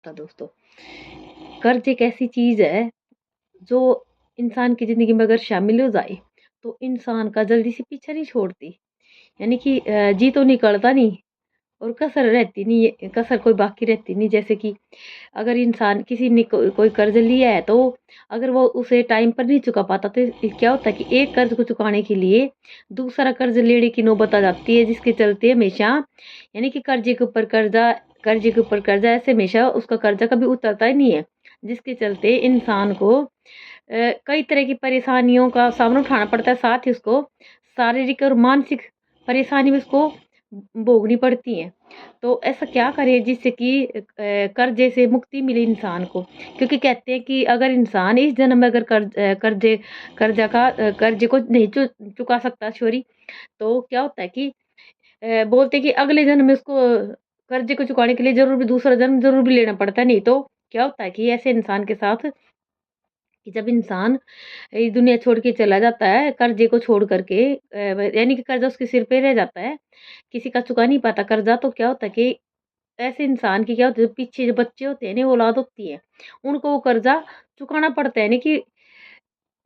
तो दोस्तों, कर्ज एक ऐसी चीज़ है जो इंसान की ज़िंदगी में अगर शामिल हो जाए, तो इंसान का जल्दी से पीछा नहीं छोड़ती। यानी कि जी तो निकलता नहीं और कसर रहती नहीं है, कसर कोई बाकी रहती नहीं। जैसे कि अगर इंसान किसी ने कोई कर्ज लिया है, तो अगर वो उसे टाइम पर नहीं चुका पाता, तो क्या होता है कि एक कर्ज को चुकाने के लिए दूसरा कर्ज लेने की नौबत आ जाती है, जिसके चलते हमेशा यानी कि कर्जे के ऊपर कर्जा, कर्जे के ऊपर कर्जा, ऐसे हमेशा उसका कर्जा कभी उतरता ही नहीं है। जिसके चलते इंसान को कई तरह की परेशानियों का सामना उठाना पड़ता है, साथ ही उसको शारीरिक और मानसिक परेशानी भी उसको भोगनी पड़ती हैं। तो ऐसा क्या करे जिससे कि कर्जे से मुक्ति मिले इंसान को? क्योंकि कहते हैं कि अगर इंसान इस जन्म में अगर कर्जे को नहीं चुका सकता, सॉरी, तो क्या होता है कि बोलते हैं कि अगले जन्म में उसको कर्जे को चुकाने के लिए ज़रूर भी दूसरा जन्म ज़रूर भी लेना पड़ता है। नहीं तो क्या होता है कि ऐसे इंसान के साथ कि जब इंसान इस दुनिया छोड़ के चला जाता है, कर्जे को छोड़ करके यानी कि कर्जा उसके सिर पे रह जाता है, किसी का चुका नहीं पाता कर्जा, तो क्या होता है कि ऐसे इंसान की क्या होता है, पीछे जो बच्चे होते हैं ना, वो औलाद होती है, उनको वो कर्जा चुकाना पड़ता है, यानी कि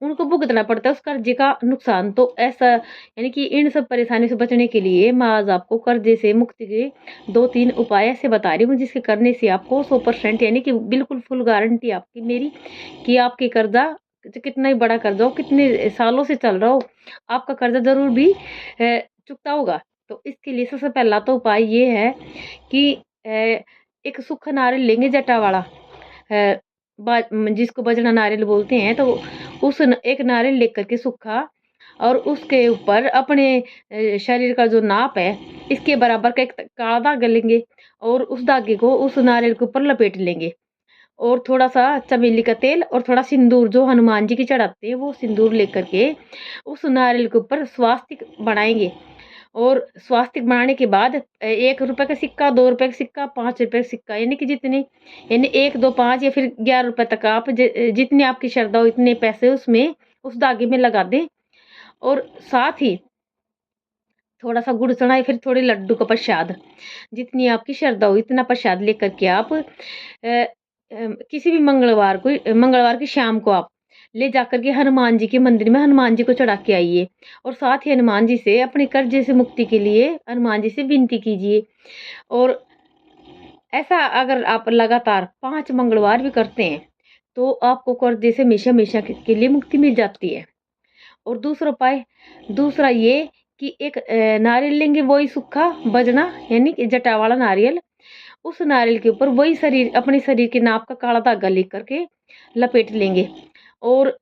उनको भुगतना पड़ता है उस कर्जे का नुकसान। तो ऐसा यानी कि इन सब परेशानियों से बचने के लिए मैं आज आपको कर्जे से मुक्ति के 2-3 उपाय ऐसे बता रही हूँ, जिसके करने से आपको 100% यानी कि बिल्कुल फुल गारंटी आपकी मेरी कि आपके कर्जा कितना ही बड़ा कर्जा हो, कितने सालों से चल रहा हो, आपका कर्जा ज़रूर भी चुकता होगा। तो इसके लिए सबसे पहला तो उपाय ये है कि एक सूखा नारियल लेंगे जटा वाला, अ, जिसको बजना नारियल बोलते हैं, तो एक नारियल लेकर के सूखा, और उसके ऊपर अपने शरीर का जो नाप है, इसके बराबर का एक काला धागा लेंगे, और उस धागे को उस नारियल के ऊपर लपेट लेंगे, और थोड़ा-सा चमेली का तेल और थोड़ा सिंदूर, जो हनुमान जी की चढ़ाते हैं, वो सिंदूर लेकर के उस नारियल के ऊपर स्वास्तिक बनाएँगे। और स्वास्तिक बनाने के बाद ₹1 का सिक्का, ₹2 का सिक्का, ₹5 का सिक्का, यानी कि जितने, यानी 1, 2, 5 या फिर ₹11 तक आप जितनी आपकी श्रद्धा हो इतने पैसे उसमें उस धागे में लगा दें। और साथ ही थोड़ा-सा गुड़ चढ़ाएँ, फिर थोड़े लड्डू का प्रसाद, जितनी आपकी श्रद्धा हो इतना प्रसाद लेकर के आप किसी भी मंगलवार की शाम को आप ले जाकर के हनुमान जी के मंदिर में हनुमान जी को चढ़ा के आइए, और साथ ही हनुमान जी से अपने कर्जे से मुक्ति के लिए हनुमान जी से विनती कीजिए। और ऐसा अगर आप लगातार 5 मंगलवार भी करते हैं, तो आपको कर्जे से हमेशा-हमेशा के लिए मुक्ति मिल जाती है। और दूसरा ये कि एक नारियल लेंगे, वही सूखा बजना, यानी कि जटा वाला नारियल, उस नारियल के ऊपर वही अपने शरीर के नाप का काला धागा लेकर के लपेट लेंगे, और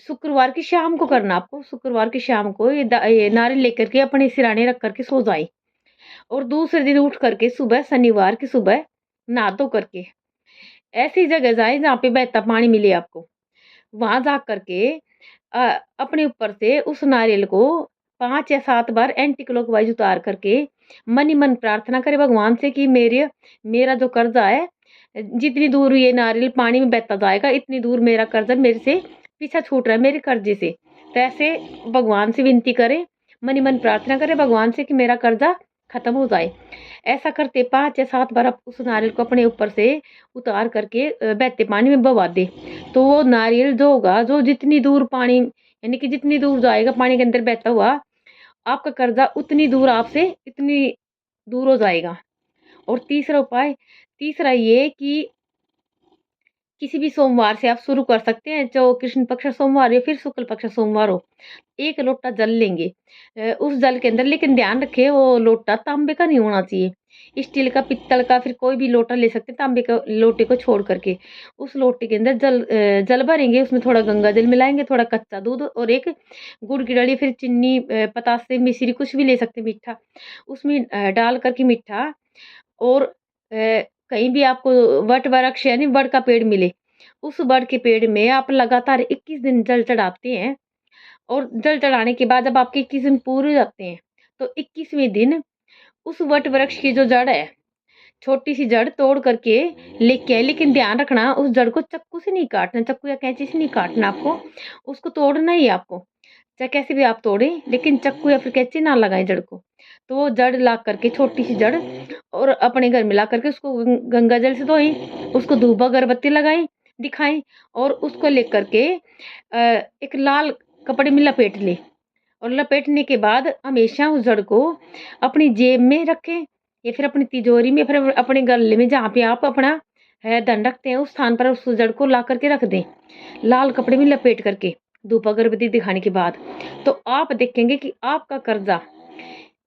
शुक्रवार की शाम को करना आपको, शुक्रवार की शाम को ये नारियल लेकर के अपने सिरहाने रख कर के सो जाएँ, और दूसरे दिन उठ करके सुबह, शनिवार की सुबह, नहा धो करके ऐसी जगह जाएँ जहाँ पे बहता पानी मिले आपको। वहाँ जा कर के अपने ऊपर से उस नारियल को 5 या 7 बार एंटी क्लॉकवाइज़ उतार करके मन ही मन प्रार्थना करें भगवान से कि मेरा जो कर्जा है, जितनी दूर ये नारियल पानी में बहता जाएगा, इतनी दूर मेरा कर्जा मेरे से पीछा छूट रहा है मेरे कर्जे से। तो ऐसे भगवान से विनती करें, मन ही मन प्रार्थना करें भगवान से कि मेरा कर्जा खत्म हो जाए। ऐसा करते 5 या 7 बार आप उस नारियल को अपने ऊपर से उतार करके बहते पानी में बहा दें। तो वो नारियल जो होगा, जो जितनी दूर पानी, यानी कि जितनी दूर जाएगा पानी के अंदर बहता हुआ, आपका कर्जा उतनी दूर आपसे इतनी दूर हो जाएगा। और तीसरा ये कि किसी भी सोमवार से आप शुरू कर सकते हैं, जो कृष्ण पक्ष सोमवार या फिर शुक्ल पक्ष सोमवार हो। 1 लोटा जल लेंगे, उस जल के अंदर, लेकिन ध्यान रखें वो लोटा तांबे का नहीं होना चाहिए। स्टील का, पीतल का, फिर कोई भी लोटा ले सकते हैं, तांबे का लोटे को छोड़ करके। उस लोटे के अंदर जल भरेंगे, उसमें थोड़ा गंगा जल मिलाएँगे, थोड़ा कच्चा दूध और एक गुड़ की डली, फिर चीनी, पतासे, मिश्री, कुछ भी ले सकते हैं मीठा। उसमें डाल कर के मीठा, और कहीं भी आपको वट वृक्ष यानी बड़ का पेड़ मिले, उस बड़ के पेड़ में आप लगातार 21 दिन जल चढ़ाते हैं, और जल चढ़ाने के बाद जब आपके 21 दिन पूरे हो जाते हैं, तो 21वें दिन उस वट वृक्ष की जो जड़ है, छोटी-सी जड़ तोड़ करके लेके आए, लेकिन ध्यान रखना उस जड़ को चाकू से नहीं काटना, चाकू या कैंची से नहीं काटना आपको, उसको तोड़ना ही है आपको। चाहे कैसे भी आप तोड़ें, लेकिन चाकू या फिर कैंची ना लगाएँ जड़ को। तो वो जड़ ला करके, छोटी-सी जड़, और अपने घर में ला करके उसको गंगा जल से धोएँ, उसको धूप अगरबत्ती लगाई, दिखाई और उसको लेकर के एक लाल कपड़े में लपेट ले और लपेटने के बाद हमेशा उस जड़ को अपनी जेब में रखें या फिर अपनी तिजोरी में, फिर अपने गले में, जहाँ पे आप अपना धन रखते हैं उस स्थान पर उस जड़ को ला करके रख दें, लाल कपड़े में लपेट करके धूप अगरबत्ती दिखाने के बाद। तो आप देखेंगे कि आपका कर्जा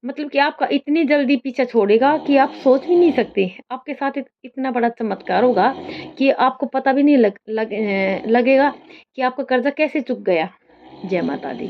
मतलब कि आपका इतनी जल्दी पीछा छोड़ेगा कि आप सोच भी नहीं सकते। आपके साथ इतना बड़ा चमत्कार होगा कि आपको पता भी नहीं लगेगा कि आपका कर्जा कैसे चुक गया। जय माता दी।